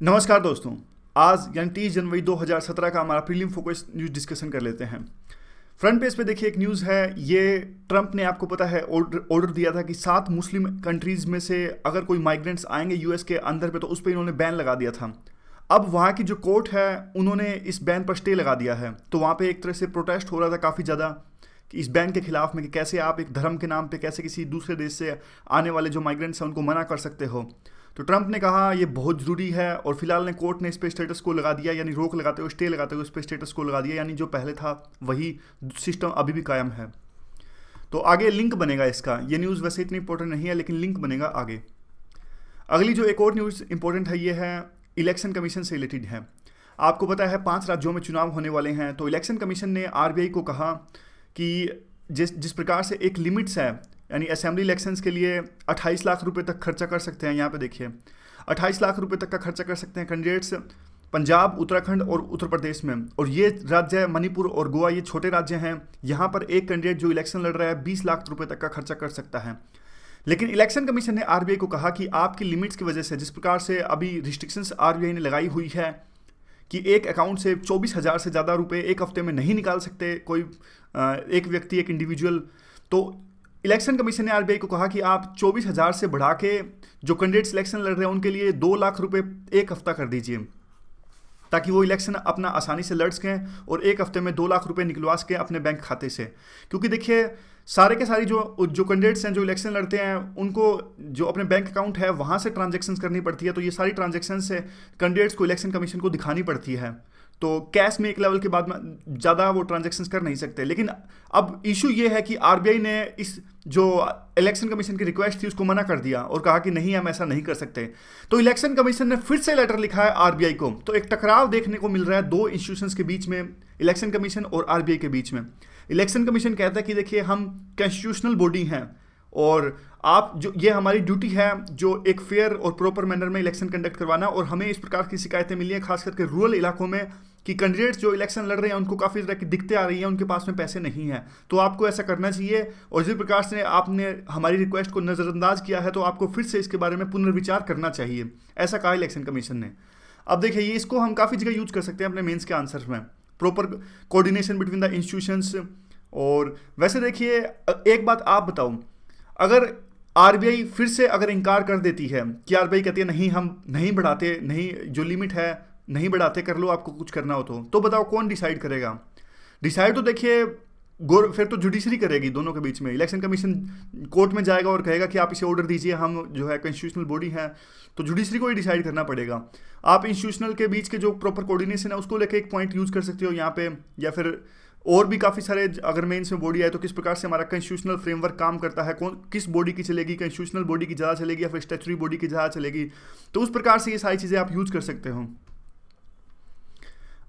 नमस्कार दोस्तों। आज यानी 30 जनवरी 2017 का हमारा प्रीलिम फोकस न्यूज़ डिस्कशन कर लेते हैं। फ्रंट पेज पे देखिए एक न्यूज़ है। ये ट्रंप ने आपको पता है ऑर्डर दिया था कि 7 मुस्लिम कंट्रीज़ में से अगर कोई माइग्रेंट्स आएंगे यूएस के अंदर पे तो उस पर इन्होंने बैन लगा दिया था। अब वहाँ की जो कोर्ट है उन्होंने इस बैन पर स्टे लगा दिया है। तो वहाँ पे एक तरह से प्रोटेस्ट हो रहा था काफ़ी ज़्यादा कि इस बैन के खिलाफ में कि कैसे आप एक धर्म के नाम पे कैसे किसी दूसरे देश से आने वाले जो माइग्रेंट्स हैं उनको मना कर सकते हो। तो ट्रंप ने कहा ये बहुत ज़रूरी है और फिलहाल ने कोर्ट ने इस पे स्टेटस को लगा दिया, यानी रोक लगाते हुए स्टे लगाते हुए उस पे स्टेटस को लगा दिया, यानी जो पहले था वही सिस्टम अभी भी कायम है। तो आगे लिंक बनेगा इसका। ये न्यूज़ वैसे इतनी इंपॉर्टेंट नहीं है लेकिन लिंक बनेगा आगे। अगली जो एक और न्यूज़ इंपॉर्टेंट है ये है इलेक्शन कमीशन से रिलेटेड है। आपको पता है 5 राज्यों में चुनाव होने वाले हैं। तो इलेक्शन कमीशन ने आरबीआई को कहा कि जिस जिस प्रकार से एक लिमिट्स है, यानी असेंबली इलेक्शंस के लिए 28 लाख रुपए तक खर्चा कर सकते हैं। यहाँ पे देखिए 28 लाख रुपए तक का खर्चा कर सकते हैं कैंडिडेट्स पंजाब, उत्तराखंड और उत्तर प्रदेश में। और ये राज्य है मणिपुर और गोवा, ये छोटे राज्य हैं। यहाँ पर एक कैंडिडेट जो इलेक्शन लड़ रहा है 20 लाख रुपए तक का खर्चा कर सकता है। लेकिन इलेक्शन कमीशन ने आरबीआई को कहा कि आपकी लिमिट्स की वजह से, जिस प्रकार से अभी रिस्ट्रिक्शंस आरबीआई ने लगाई हुई है कि एक अकाउंट से 24,000 से ज़्यादा रुपए एक हफ्ते में नहीं निकाल सकते कोई एक व्यक्ति, एक इंडिविजुअल। तो इलेक्शन कमीशन ने आरबीआई को कहा कि आप 24,000 से बढ़ा के जो कैंडिडेट इलेक्शन लड़ रहे हैं उनके लिए 2 लाख रुपए एक हफ्ता कर दीजिए, ताकि वो इलेक्शन अपना आसानी से लड़ सकें और एक हफ्ते में 2 लाख रुपए निकलवा सकें अपने बैंक खाते से। क्योंकि देखिए सारे के सारी जो कैंडिडेट्स हैं जो इलेक्शन लड़ते हैं उनको जो अपने बैंक अकाउंट है वहाँ से ट्रांजैक्शंस करनी पड़ती है। तो ये सारी ट्रांजैक्शन से कैंडिडेट्स को इलेक्शन कमीशन को दिखानी पड़ती है। तो कैश में एक लेवल के बाद में ज़्यादा वो ट्रांजैक्शंस कर नहीं सकते। लेकिन अब इशू ये है कि आरबीआई ने इस जो इलेक्शन कमीशन की रिक्वेस्ट थी उसको मना कर दिया और कहा कि नहीं, हम ऐसा नहीं कर सकते। तो इलेक्शन कमीशन ने फिर से लेटर लिखा है आरबीआई को। तो एक टकराव देखने को मिल रहा है दो इंस्टीट्यूशंस के बीच में, इलेक्शन कमीशन और आरबीआई के बीच में। इलेक्शन कमीशन कहता है कि देखिए हम कॉन्स्टिट्यूशनल बॉडी हैं और आप जो ये हमारी ड्यूटी है जो एक फेयर और प्रॉपर मैनर में इलेक्शन कंडक्ट करवाना। और हमें इस प्रकार की शिकायतें मिली हैं खास करके रूरल इलाकों में कि कैंडिडेट्स जो इलेक्शन लड़ रहे हैं उनको काफ़ी तरह की दिक्कतें आ रही हैं, उनके पास में पैसे नहीं हैं। तो आपको ऐसा करना चाहिए और जिस प्रकार से आपने हमारी रिक्वेस्ट को नज़रअंदाज किया है तो आपको फिर से इसके बारे में पुनर्विचार करना चाहिए, ऐसा कहा इलेक्शन कमीशन ने। अब देखिए ये इसको हम काफ़ी जगह यूज कर सकते हैं अपने मेंस के आंसर में, proper coordination between the institutions. और वैसे देखिए एक बात आप बताओ, अगर आरबीआई फिर से अगर इनकार कर देती है कि आरबीआई कहती है नहीं हम नहीं बढ़ाते, नहीं जो लिमिट है नहीं बढ़ाते, कर लो आपको कुछ करना हो तो बताओ कौन डिसाइड करेगा? डिसाइड तो देखिए फिर तो जुडिशरी करेगी दोनों के बीच में। इलेक्शन कमीशन कोर्ट में जाएगा और कहेगा कि आप इसे ऑर्डर दीजिए, हम जो है कॉन्स्टिट्यूशनल बॉडी है, तो जुडिशरी को ही डिसाइड करना पड़ेगा। आप इंस्टीट्यूशनल के बीच के जो प्रॉपर कोऑर्डिनेशन है उसको लेकर एक पॉइंट यूज कर सकते हो यहाँ पे, या फिर और भी काफ़ी सारे अगर मेंस में बॉडी है तो किस प्रकार से हमारा कॉन्स्टिट्यूशनल फ्रेमवर्क काम करता है, कौन किस बॉडी की चलेगी, कॉन्स्टिट्यूशनल बॉडी की ज़्यादा चलेगी या फिर स्टैट्यूटरी बॉडी की ज़्यादा चलेगी। तो उस प्रकार से ये सारी चीज़ें आप यूज कर सकते हो।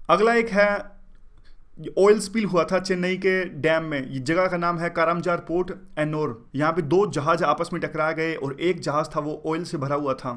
अगला एक है ऑयल स्पिल हुआ था चेन्नई के डैम में। ये जगह का नाम है कारामजार पोर्ट एनोर। यहाँ पे 2 जहाज आपस में टकरा गए और एक जहाज था वो ऑयल से भरा हुआ था।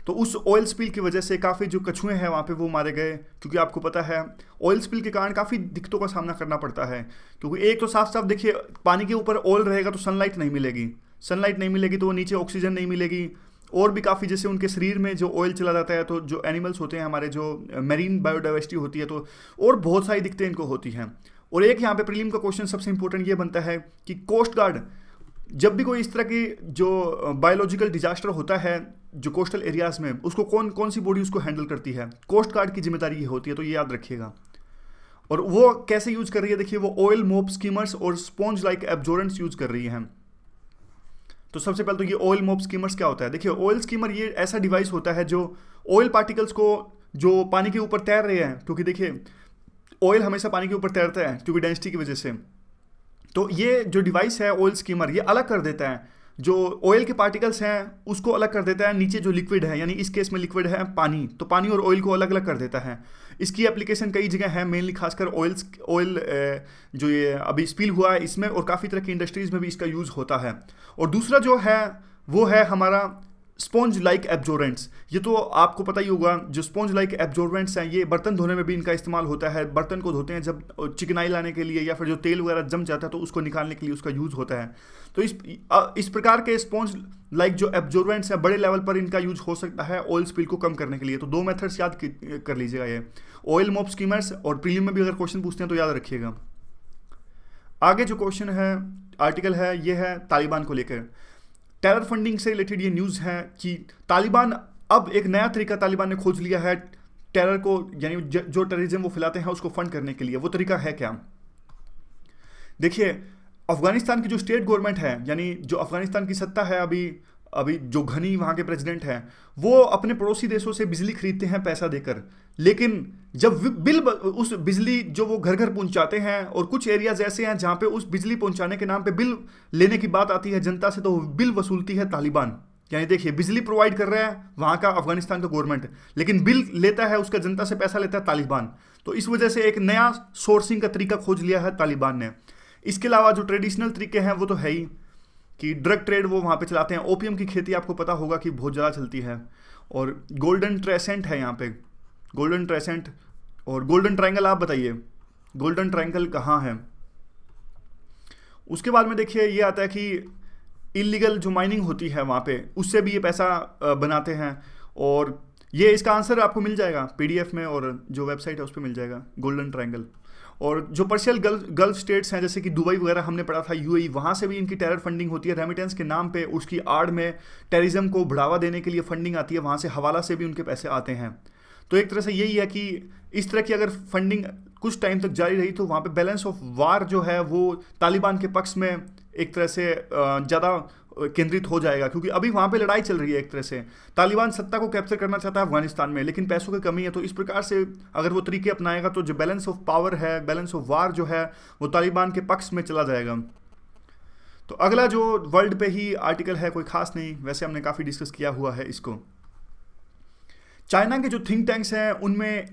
तो उस ऑयल स्पिल की वजह से काफ़ी जो कछुए हैं वहाँ पे वो मारे गए, क्योंकि आपको पता है ऑयल स्पिल के कारण काफ़ी दिक्कतों का सामना करना पड़ता है। क्योंकि एक तो साफ साफ देखिए पानी के ऊपर ऑयल रहेगा तो सनलाइट नहीं मिलेगी, सनलाइट नहीं मिलेगी तो वो नीचे ऑक्सीजन नहीं मिलेगी, और भी काफ़ी जैसे उनके शरीर में जो ऑयल चला जाता है तो जो एनिमल्स होते हैं हमारे, जो मेरीन बायोडाइवर्सिटी होती है, तो और बहुत सारी दिक्कतें इनको होती हैं। और एक यहाँ पे प्रीलिम का क्वेश्चन सबसे इंपॉर्टेंट ये बनता है कि कोस्ट गार्ड जब भी कोई इस तरह की जो बायोलॉजिकल डिजास्टर होता है जो कोस्टल एरियाज में, उसको कौन कौन सी बॉडी उसको हैंडल करती है? कोस्ट गार्ड की जिम्मेदारी ये होती है, तो ये याद रखिएगा। और वो कैसे यूज कर रही है देखिए, वो ऑयल मोप स्कीमर्स और स्पॉन्ज लाइक एब्जॉर्बेंट्स यूज कर रही हैं। तो सबसे पहले तो ये ऑयल मोप स्कीमर्स क्या होता है? देखिए ऑयल स्कीमर ये ऐसा डिवाइस होता है जो ऑयल पार्टिकल्स को जो पानी के ऊपर तैर रहे हैं, क्योंकि देखिए ऑयल हमेशा पानी के ऊपर तैरता है क्योंकि डेंसिटी की वजह से। तो ये जो डिवाइस है ऑयल स्कीमर, ये अलग कर देता है जो ऑयल के पार्टिकल्स हैं उसको अलग कर देता है, नीचे जो लिक्विड है, यानी इस केस में लिक्विड है पानी, तो पानी और ऑयल को अलग अलग कर देता है। इसकी एप्लीकेशन कई जगह है, मेनली खासकर ऑयल जो ये अभी स्पिल हुआ है इसमें, और काफ़ी तरह की इंडस्ट्रीज़ में भी इसका यूज़ होता है। और दूसरा जो है वो है हमारा स्पॉन्ज लाइक एब्जॉर्बेंट्स, ये तो आपको पता ही होगा, जो स्पॉन्ज लाइक एब्जॉर्बेंट्स हैं ये बर्तन धोने में भी इनका इस्तेमाल होता है। बर्तन को धोते हैं जब चिकनाई लाने के लिए, या फिर जो तेल वगैरह जम जाता है तो उसको निकालने के लिए उसका यूज़ होता है। तो इस प्रकार के स्पॉन्ज लाइक जो एब्जॉर्बेंट्स हैं बड़े लेवल पर इनका यूज हो सकता है ऑयल स्पिल को कम करने के लिए। तो दो मेथड्स याद कर लीजिएगा, ये ऑयल मॉप स्कीमर्स, और प्रीलिम में भी अगर क्वेश्चन पूछते हैं तो याद रखिएगा। आगे जो क्वेश्चन है, आर्टिकल है, ये है तालिबान को लेकर। टेरर फंडिंग से रिलेटेड ये न्यूज़ है कि तालिबान, अब एक नया तरीका तालिबान ने खोज लिया है टेरर को, यानी जो टेररिज्म वो फैलाते हैं उसको फंड करने के लिए। वो तरीका है क्या? देखिए, अफगानिस्तान की जो स्टेट गवर्नमेंट है, यानी जो अफगानिस्तान की सत्ता है अभी जो घनी वहाँ के प्रेसिडेंट हैं, वो अपने पड़ोसी देशों से बिजली खरीदते हैं पैसा देकर, लेकिन जब बिल उस बिजली जो वो घर घर पहुंचाते हैं, और कुछ एरियाज ऐसे हैं जहाँ पे उस बिजली पहुंचाने के नाम पे बिल लेने की बात आती है जनता से, तो बिल वसूलती है तालिबान। यानी देखिए, बिजली प्रोवाइड कर रहा है वहाँ का अफगानिस्तान का गवर्नमेंट, लेकिन बिल लेता है उसका, जनता से पैसा लेता है तालिबान। तो इस वजह से एक नया सोर्सिंग का तरीका खोज लिया है तालिबान ने। इसके अलावा जो ट्रेडिशनल तरीके हैं वो तो है ही कि ड्रग ट्रेड वो वहाँ पे चलाते हैं। ओपियम की खेती आपको पता होगा कि बहुत ज़्यादा चलती है। और गोल्डन ट्रायसेंट है यहाँ पे, गोल्डन ट्रायसेंट और गोल्डन ट्रायंगल। आप बताइए गोल्डन ट्रायंगल कहाँ है? उसके बाद में देखिए ये आता है कि इलीगल जो माइनिंग होती है वहाँ पे, उससे भी ये पैसा बनाते हैं। और ये इसका आंसर आपको मिल जाएगा पीडीएफ में, और जो वेबसाइट है उस पर मिल जाएगा गोल्डन ट्रायंगल। और जो पर्शियल गल्फ स्टेट्स हैं जैसे कि दुबई वगैरह हमने पढ़ा था, यूएई, वहाँ से भी इनकी टेरर फंडिंग होती है रेमिटेंस के नाम पे। उसकी आड़ में टेररिज्म को बढ़ावा देने के लिए फंडिंग आती है, वहाँ से हवाला से भी उनके पैसे आते हैं। तो एक तरह से यही है कि इस तरह की अगर फंडिंग कुछ टाइम तक जारी रही तो वहाँ पे बैलेंस ऑफ वार जो है वो तालिबान के पक्ष में एक तरह से ज़्यादा केंद्रित हो जाएगा, क्योंकि अभी वहाँ पे लड़ाई चल रही है। एक तरह से तालिबान सत्ता को कैप्चर करना चाहता है अफगानिस्तान में, लेकिन पैसों की कमी है। तो इस प्रकार से अगर वो तरीके अपनाएगा तो जो बैलेंस ऑफ पावर है, बैलेंस ऑफ वार जो है, वो तालिबान के पक्ष में चला जाएगा। तो अगला जो वर्ल्ड पे ही आर्टिकल है, कोई खास नहीं, वैसे हमने काफ़ी डिस्कस किया हुआ है इसको। चाइना के जो थिंक टैंक्स हैं उनमें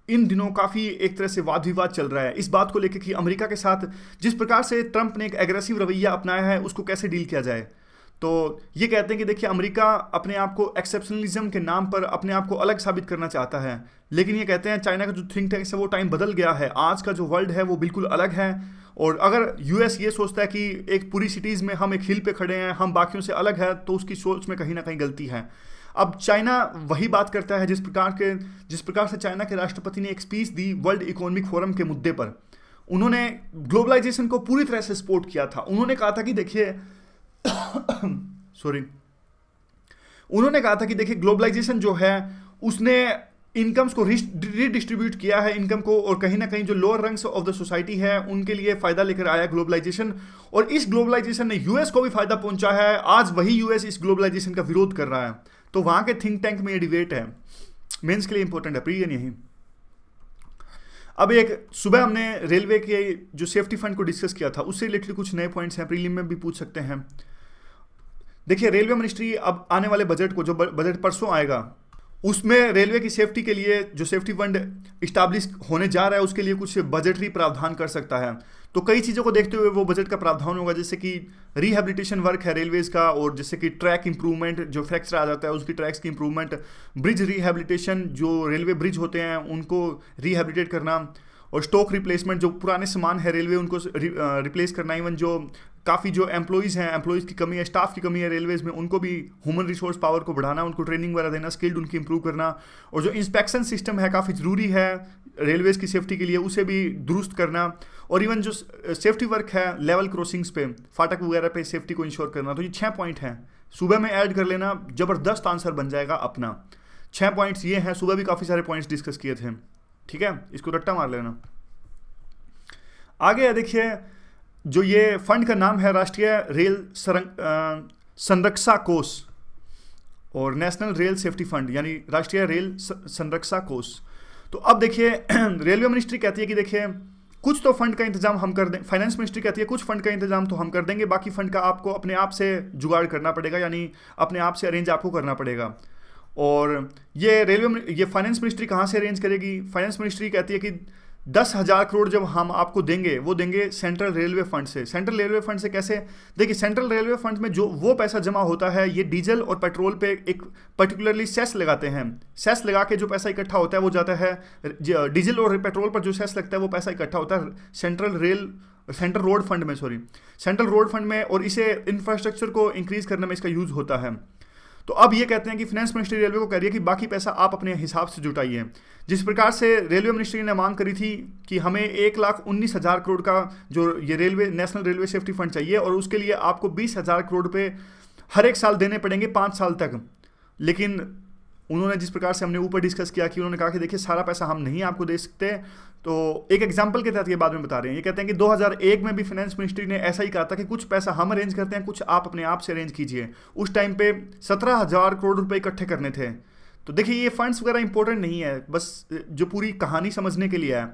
इन दिनों काफ़ी एक तरह से वाद विवाद चल रहा है इस बात को लेकर कि अमेरिका के साथ जिस प्रकार से ट्रंप ने एक एग्रेसिव रवैया अपनाया है उसको कैसे डील किया जाए। तो ये कहते हैं कि देखिए, अमेरिका अपने आप को एक्सेप्शनलिज्म के नाम पर अपने आप को अलग साबित करना चाहता है, लेकिन ये कहते हैं चाइना का जो थिंक टैंक है वो टाइम बदल गया है, आज का जो वर्ल्ड है वो बिल्कुल अलग है। और अगर यूएस ये सोचता है कि एक पूरी सिटीज़ में हम एक हिल पे खड़े हैं, हम बाकियों से अलग है, तो उसकी सोच में कहीं ना कहीं गलती है। अब चाइना वही बात करता है जिस प्रकार से चाइना के राष्ट्रपति ने एक speech the world economic forum के मुद्दे पर। उन्होंने ग्लोबलाइजेशन को पूरी तरह से सपोर्ट किया था। उन्होंने कहा था कि देखिए उन्होंने कहा था कि देखिए, ग्लोबलाइजेशन जो है उसने इनकम्स को रीडिस्ट्रीब्यूट किया है इनकम को, और कहीं ना कहीं जो lower rungs of the society है उनके लिए फायदा लेकर आया ग्लोबलाइजेशन, और इस ग्लोबलाइजेशन ने यूएस को भी फायदा पहुंचा है। आज वही यूएस इस ग्लोबलाइजेशन का विरोध कर रहा है। तो वहां के थिंक टैंक में ये डिबेट है, मेंस के लिए इंपॉर्टेंट है, प्रिय नहीं। अब एक सुबह हमने रेलवे के जो सेफ्टी फंड को डिस्कस किया था, उससे रिलेटेड कुछ नए पॉइंट्स हैं, प्रीलिम में भी पूछ सकते हैं। देखिए, रेलवे मिनिस्ट्री अब आने वाले बजट को, जो बजट परसों आएगा, उसमें रेलवे की सेफ्टी के लिए जो सेफ्टी फंड इस्टाब्लिश होने जा रहा है उसके लिए कुछ बजटरी प्रावधान कर सकता है। तो कई चीज़ों को देखते हुए वो बजट का प्रावधान होगा, जैसे कि रिहेबिलिटेशन वर्क है रेलवेज का, और जैसे कि ट्रैक इंप्रूवमेंट, जो फ्रैक्चर आ जाता है उसकी ट्रैक्स की इंप्रूवमेंट, ब्रिज रिहेबिलिटेशन, जो रेलवे ब्रिज होते हैं उनको रिहेबिलिटेट करना, और स्टॉक रिप्लेसमेंट, जो पुराने सामान है रेलवे उनको रिप्लेस करना। इवन जो काफ़ी जो एम्प्लॉयज़ हैं, एम्प्लॉयज़ की कमी है, स्टाफ की कमी है रेलवेज़ में, उनको भी ह्यूमन रिसोर्स पावर को बढ़ाना, उनको ट्रेनिंग वगैरह देना, स्किल्ड उनकी इंप्रूव करना। और जो इंस्पेक्शन सिस्टम है काफ़ी ज़रूरी है रेलवेज़ की सेफ्टी के लिए, उसे भी दुरुस्त करना। और इवन जो सेफ्टी वर्क है लेवल क्रॉसिंग्स पे, फाटक वगैरह पे सेफ्टी को इंश्योर करना। तो ये 6 पॉइंट हैं, सुबह में ऐड कर लेना, ज़बरदस्त आंसर बन जाएगा अपना। 6 पॉइंट्स ये हैं, सुबह भी काफ़ी सारे पॉइंट्स डिस्कस किए थे, ठीक है, इसको रट्टा मार लेना। आगे देखिए, जो ये फंड का नाम है राष्ट्रीय रेल संरक्षा कोष, और नेशनल रेल सेफ्टी फंड, यानी राष्ट्रीय रेल संरक्षा कोष। तो अब देखिए, रेलवे मिनिस्ट्री कहती है कि देखिए, कुछ तो फंड का इंतजाम हम कर दें, फाइनेंस मिनिस्ट्री कहती है कुछ फंड का इंतजाम तो हम कर देंगे, बाकी फंड का आपको अपने आप से जुगाड़ करना पड़ेगा, यानी अपने आप से अरेंज आपको करना पड़ेगा। और ये फाइनेंस मिनिस्ट्री कहाँ से अरेंज करेगी? फाइनेंस मिनिस्ट्री कहती है कि 10,000 करोड़ जब हम आपको देंगे, वो देंगे सेंट्रल रेलवे फंड से। सेंट्रल रेलवे फंड से कैसे? देखिए, सेंट्रल रेलवे फंड में जो वो पैसा जमा होता है, ये डीजल और पेट्रोल पे एक पर्टिकुलरली सेस लगाते हैं। सेस लगा के जो पैसा इकट्ठा होता है वो जाता है, डीजल और पेट्रोल पर जो सेस लगता है वो पैसा इकट्ठा होता है सेंट्रल रोड फंड में, सेंट्रल रोड फंड में, और इसे इंफ्रास्ट्रक्चर को इंक्रीज करने में इसका यूज होता है। तो अब ये कहते हैं कि फाइनेंस मिनिस्ट्री रेलवे को कह रही है कि बाकी पैसा आप अपने हिसाब से जुटाइए। जिस प्रकार से रेलवे मिनिस्ट्री ने मांग करी थी कि हमें 1,19,000 करोड़ का जो ये railway national railway safety fund चाहिए, और उसके लिए आपको 20,000 करोड़ रुपए हर एक साल देने पड़ेंगे 5 साल तक। लेकिन उन्होंने जिस प्रकार से हमने ऊपर डिस्कस किया कि उन्होंने कहा कि देखिए सारा पैसा हम नहीं आपको दे सकते। तो एक एग्जांपल के तहत ये बाद में बता रहे हैं। ये कहते हैं कि 2001 में भी फाइनेंस मिनिस्ट्री ने ऐसा ही कहा था कि कुछ पैसा हम अरेंज करते हैं, कुछ आप अपने आप से अरेंज कीजिए। उस टाइम पे 17,000 करोड़ रुपए इकट्ठे करने थे। तो देखिए, ये फंड्स वगैरह इंपॉर्टेंट नहीं है, बस जो पूरी कहानी समझने के लिए है।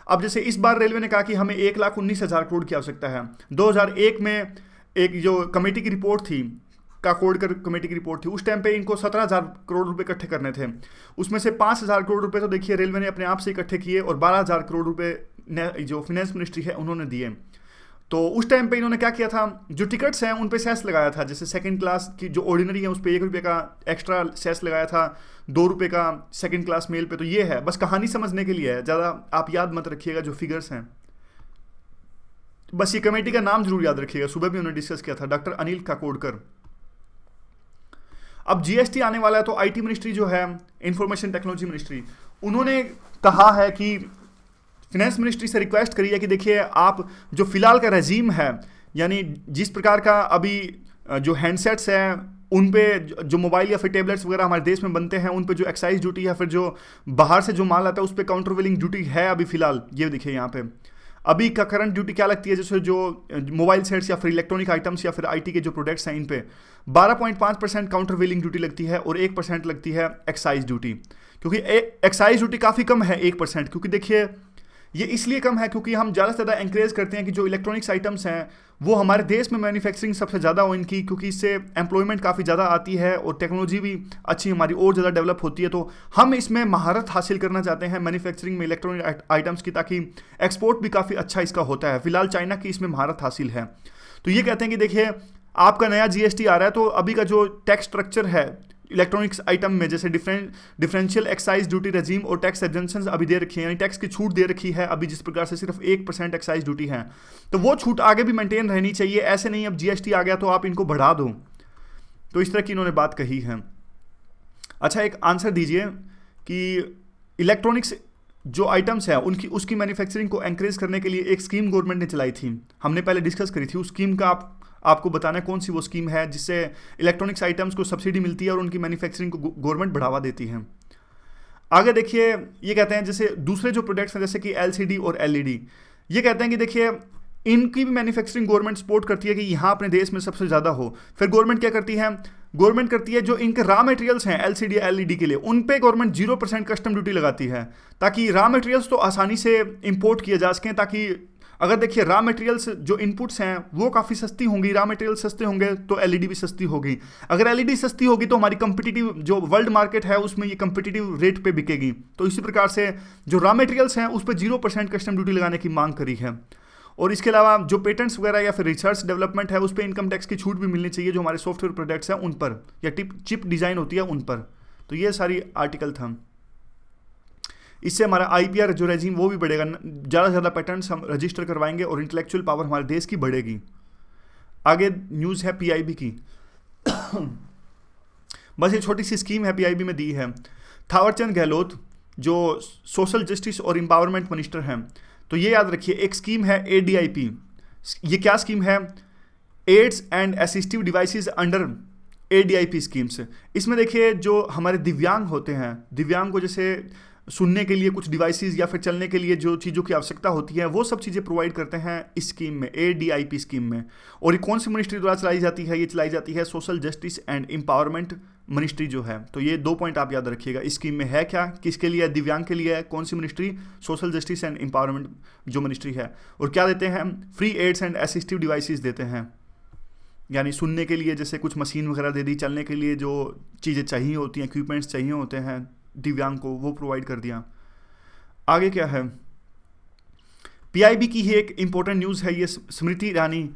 अब जैसे इस बार रेलवे ने कहा कि हमें 1,19,000 करोड़ की आवश्यकता है। 2001 में एक जो कमेटी की रिपोर्ट थी, काकोडकर कमेटी की रिपोर्ट थी, उस टाइम पे इनको 17,000 करोड़ रुपए इकट्ठे करने थे। उसमें से 5,000 करोड़ रुपए तो देखिए रेलवे ने अपने आप से इकट्ठे किए, और 12,000 करोड़ रुपए जो फाइनेंस मिनिस्ट्री है उन्होंने दिए। तो उस टाइम पे इन्होंने क्या किया था, जो टिकट्स हैं उन पे सेस लगाया था। जैसे सेकंड क्लास की जो ऑर्डिनरी है उस पर 1 रुपये का एक्स्ट्रा सेस लगाया था, 2 रुपये का सेकंड क्लास मेल पे। तो ये है, बस कहानी समझने के लिए है, ज़्यादा आप याद मत रखिएगा जो फिगर्स हैं। बस ये कमेटी का नाम जरूर याद रखिएगा, सुबह भी उन्होंने डिस्कस किया था, डॉक्टर अनिल काकोडकर। अब जीएसटी आने वाला है, तो आईटी मिनिस्ट्री जो है, इंफॉर्मेशन टेक्नोलॉजी मिनिस्ट्री, उन्होंने कहा है कि फाइनेंस मिनिस्ट्री से रिक्वेस्ट करी है कि देखिए आप जो फिलहाल का रेजीम है, यानी जिस प्रकार का अभी जो हैंडसेट्स हैं उन पे जो मोबाइल या फिर टेबलेट्स वगैरह हमारे देश में बनते हैं, उन पे जो एक्साइज ड्यूटी या फिर जो बाहर से जो माल आता है उस पर काउंटर वेलिंग ड्यूटी है अभी फिलहाल। ये देखिए यहाँ पे अभी का करंट ड्यूटी क्या लगती है, जैसे जो मोबाइल सेट्स या फिर इलेक्ट्रॉनिक आइटम्स या फिर आईटी के जो प्रोडक्ट्स हैं इन पे 12.5% काउंटर वेलिंग ड्यूटी लगती है, और 1% लगती है एक्साइज ड्यूटी। क्योंकि एक्साइज ड्यूटी काफ़ी कम है 1%, क्योंकि देखिए ये इसलिए कम है क्योंकि हम ज़्यादा से ज़्यादा एंकरेज करते हैं कि जो इलेक्ट्रॉनिक्स आइटम्स हैं वो हमारे देश में मैन्युफैक्चरिंग सबसे ज़्यादा हो इनकी, क्योंकि इससे एम्प्लॉयमेंट काफ़ी ज़्यादा आती है और टेक्नोलॉजी भी अच्छी हमारी और ज़्यादा डेवलप होती है। तो हम इसमें महारत हासिल करना चाहते हैं मैन्युफैक्चरिंग में इलेक्ट्रॉनिक आइटम्स की, ताकि एक्सपोर्ट भी काफ़ी अच्छा इसका होता है। फिलहाल चाइना की इसमें महारत हासिल है। तो ये कहते हैं कि देखिए आपका नया जीएसटी आ रहा है, तो अभी का जो टैक्स स्ट्रक्चर है इलेक्ट्रॉनिक्स आइटम में, जैसे डिफरेंशियल एक्साइज ड्यूटी रेजीम और टैक्स एग्जेंशन अभी दे रखी है, यानी टैक्स की छूट दे रखी है अभी, जिस प्रकार से सिर्फ 1% एक्साइज ड्यूटी है, तो वो छूट आगे भी मेंटेन रहनी चाहिए। ऐसे नहीं अब जीएसटी आ गया तो आप इनको बढ़ा दो। तो इस तरह की इन्होंने बात कही है। अच्छा, एक आंसर दीजिए कि इलेक्ट्रॉनिक्स जो आइटम्स है उसकी मैन्युफैक्चरिंग को एंकरेज करने के लिए एक स्कीम गवर्नमेंट ने चलाई थी, हमने पहले डिस्कस करी थी। उस स्कीम का आपको बताना है कौन सी वो स्कीम है जिससे इलेक्ट्रॉनिक्स आइटम्स को सब्सिडी मिलती है और उनकी मैन्युफैक्चरिंग को गवर्नमेंट बढ़ावा देती है। आगे देखिए, ये कहते हैं जैसे दूसरे जो प्रोडक्ट्स हैं जैसे कि एलसीडी और एलईडी, ये कहते हैं कि देखिए इनकी भी मैन्युफैक्चरिंग गवर्नमेंट सपोर्ट करती है कि यहाँ अपने देश में सबसे ज़्यादा हो। फिर गवर्नमेंट क्या करती है, गवर्नमेंट करती है जो इनके रॉ मटेरियल्स हैं एलसीडी एलईडी के लिए, उन पे गवर्नमेंट 0% कस्टम ड्यूटी लगाती है, ताकि रॉ मटेरियल्स तो आसानी से इंपोर्ट किए जा सकें। ताकि अगर देखिए रॉ मटेरियल्स जो इनपुट्स हैं वो काफ़ी सस्ती होंगी, रॉ मटेरियल सस्ते होंगे तो एलईडी भी सस्ती होगी। अगर एलईडी सस्ती होगी तो हमारी कंपिटिटिव जो वर्ल्ड मार्केट है उसमें ये कंपिटिटिव रेट पे बिकेगी। तो इसी प्रकार से जो रॉ मटेरियल्स हैं उस पर 0% कस्टम ड्यूटी लगाने की मांग करी है। और इसके अलावा जो पेटेंट्स वगैरह या फिर रिसर्च डेवलपमेंट है उस पर इनकम टैक्स की छूट भी मिलनी चाहिए, जो हमारे सॉफ्टवेयर प्रोडक्ट्स हैं उन पर, या चिप डिज़ाइन होती है उन पर। तो ये सारी आर्टिकल था। इससे हमारा आईपीआर जो रेजिम वो भी बढ़ेगा, ज़्यादा से ज़्यादा पैटर्न्स हम रजिस्टर करवाएंगे और इंटेलेक्चुअल पावर हमारे देश की बढ़ेगी। आगे न्यूज़ है पीआईबी की। बस ये छोटी सी स्कीम है पीआईबी में दी है। थावरचंद गहलोत जो सोशल जस्टिस और एम्पावरमेंट मिनिस्टर हैं, तो ये याद रखिए एक स्कीम है एडीआईपी। ये क्या स्कीम है, aids and assistive devices under ADIP schemes. इसमें देखिए जो हमारे दिव्यांग होते हैं, दिव्यांग को जैसे सुनने के लिए कुछ डिवाइसेस या फिर चलने के लिए जो चीज़ों की आवश्यकता होती है वो सब चीज़ें प्रोवाइड करते हैं इस स्कीम में, एडीआईपी स्कीम में। और ये कौन सी मिनिस्ट्री द्वारा चलाई जाती है, ये चलाई जाती है social justice and empowerment ministry जो है। तो ये 2 पॉइंट आप याद रखिएगा, इस स्कीम में है क्या, किसके लिए, दिव्यांग के लिए है, कौन सी ministry, social justice and empowerment जो मिनिस्ट्री है। और क्या देते हैं, free aids and assistive devices देते हैं, यानी सुनने के लिए जैसे कुछ मशीन वगैरह दे दी, चलने के लिए जो चीज़ें चाहिए होती हैं, इक्विपमेंट्स चाहिए होते हैं दिव्यांग को, वो प्रोवाइड कर दिया। आगे क्या है, पीआईबी की ही एक इंपॉर्टेंट न्यूज़ है ये। स्मृति ईरानी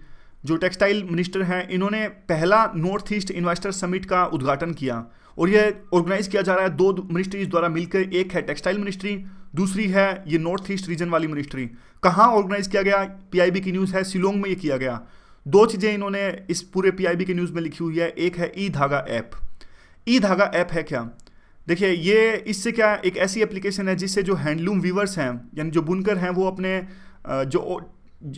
जो टेक्सटाइल मिनिस्टर हैं, इन्होंने पहला नॉर्थ ईस्ट इन्वेस्टर समिट का उद्घाटन किया और यह ऑर्गेनाइज किया जा रहा है 2 मिनिस्ट्रीज द्वारा मिलकर। एक है टेक्सटाइल मिनिस्ट्री, दूसरी है ये नॉर्थ ईस्ट रीजन वाली मिनिस्ट्री। कहाँ ऑर्गेनाइज किया गया? पीआईबी की न्यूज़ है, शिलोंग में ये किया गया। 2 चीज़ें इन्होंने इस पूरे पीआईबी की न्यूज़ में लिखी हुई है। एक है ई धागा ऐप। ई धागा ऐप है क्या? देखिए, ये इससे क्या, एक ऐसी एप्लीकेशन है जिससे जो हैंडलूम वीवर्स हैं, यानी जो बुनकर हैं, वो अपने जो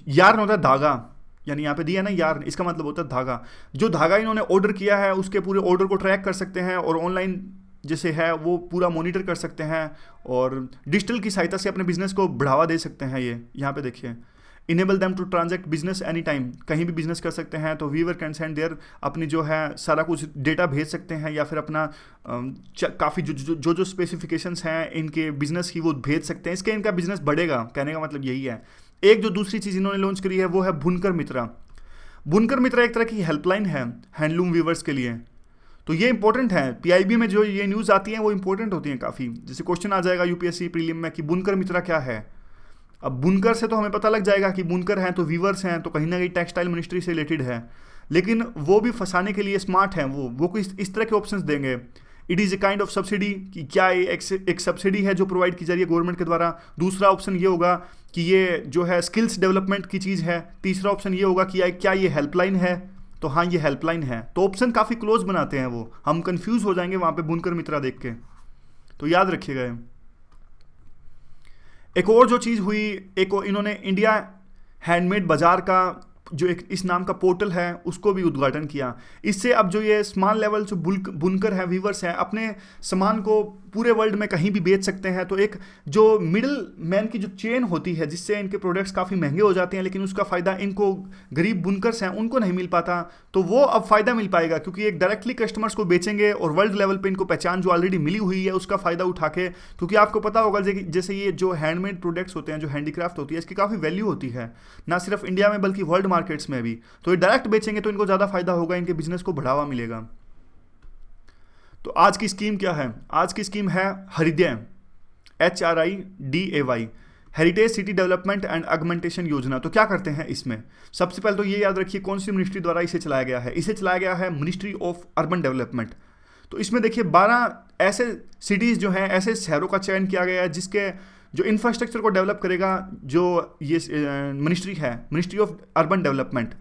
यार्न होता है, धागा, यानी यहाँ पे दिया ना यार्न, इसका मतलब होता है धागा। जो धागा इन्होंने ऑर्डर किया है उसके पूरे ऑर्डर को ट्रैक कर सकते हैं और ऑनलाइन जैसे है वो पूरा मॉनिटर कर सकते हैं और डिजिटल की सहायता से अपने बिजनेस को बढ़ावा दे सकते हैं। ये यहाँ पे देखिए, enable them to transact business any time, कहीं भी बिजनेस कर सकते हैं। तो वीवर कैन सेंड देयर, अपनी जो है सारा कुछ डेटा भेज सकते हैं या फिर अपना काफ़ी जो स्पेसिफिकेशंस हैं इनके बिजनेस की वो भेज सकते हैं। इसके इनका बिजनेस बढ़ेगा, कहने का मतलब यही है। एक जो दूसरी चीज़ इन्होंने लॉन्च करी है वो है बुनकर मित्रा। बुनकर मित्रा एक तरह की हेल्पलाइन है हैंडलूम वीवर्स के लिए। तो ये इंपॉर्टेंट है, पीआईबी में जो ये न्यूज़ आती हैं वो इंपॉर्टेंट होती हैं काफ़ी। जैसे क्वेश्चन आ जाएगा यूपीएससी प्रीलिम में कि बुनकर मित्रा क्या है। अब बुनकर से तो हमें पता लग जाएगा कि बुनकर हैं तो वीवर्स हैं, तो कहीं ना कहीं टेक्सटाइल मिनिस्ट्री से रिलेटेड है। लेकिन वो भी फंसाने के लिए स्मार्ट हैं, वो कोई इस तरह के ऑप्शंस देंगे। It is a kind of subsidy, कि क्या ये एक सब्सिडी है जो प्रोवाइड की जा रही है गवर्नमेंट के द्वारा। दूसरा ऑप्शन ये होगा कि ये जो है स्किल्स डेवलपमेंट की चीज़ है। तीसरा ऑप्शन ये होगा कि क्या ये हेल्पलाइन है। तो हाँ, ये हेल्पलाइन है। तो ऑप्शन काफ़ी क्लोज बनाते हैं वो, हम कंफ्यूज हो जाएंगे वहाँ पे बुनकर मित्रा देख के। तो याद रखिएगा। एक और जो चीज़ हुई, एक इन्होंने इंडिया हैंडमेड बाज़ार का जो एक इस नाम का पोर्टल है उसको भी उद्घाटन किया। इससे अब जो ये स्मॉल लेवल जो बुनकर हैं, वीवर्स हैं, अपने सामान को पूरे वर्ल्ड में कहीं भी बेच सकते हैं। तो एक जो मिडिल मैन की जो चेन होती है जिससे इनके प्रोडक्ट्स काफ़ी महंगे हो जाते हैं, लेकिन उसका फ़ायदा इनको गरीब बुनकर्स हैं उनको नहीं मिल पाता, तो वो अब फ़ायदा मिल पाएगा क्योंकि एक डायरेक्टली कस्टमर्स को बेचेंगे और वर्ल्ड लेवल पे इनको पहचान जो ऑलरेडी मिली हुई है उसका फ़ायदा उठा के। क्योंकि आपको पता होगा जैसे ये जो हैंडमेड प्रोडक्ट्स होते हैं, जो हैंडीक्राफ्ट होती है, इसकी काफ़ी वैल्यू होती है ना सिर्फ इंडिया में बल्कि वर्ल्ड मार्केट्स में भी। तो ये डायरेक्ट बेचेंगे तो इनको ज़्यादा फायदा होगा, इनके बिजनेस को बढ़ावा मिलेगा। तो आज की स्कीम क्या है? आज की स्कीम है हरिदय, HRIDAY, heritage city development and augmentation योजना। तो क्या करते हैं इसमें? सबसे पहले तो ये याद रखिए कौन सी मिनिस्ट्री द्वारा इसे चलाया गया है। इसे चलाया गया है मिनिस्ट्री ऑफ अर्बन डेवलपमेंट। तो इसमें देखिए 12 ऐसे सिटीज़ जो हैं, ऐसे शहरों का चयन किया गया है जिसके जो इंफ्रास्ट्रक्चर को डेवलप करेगा जो ये मिनिस्ट्री है, मिनिस्ट्री ऑफ अर्बन डेवलपमेंट।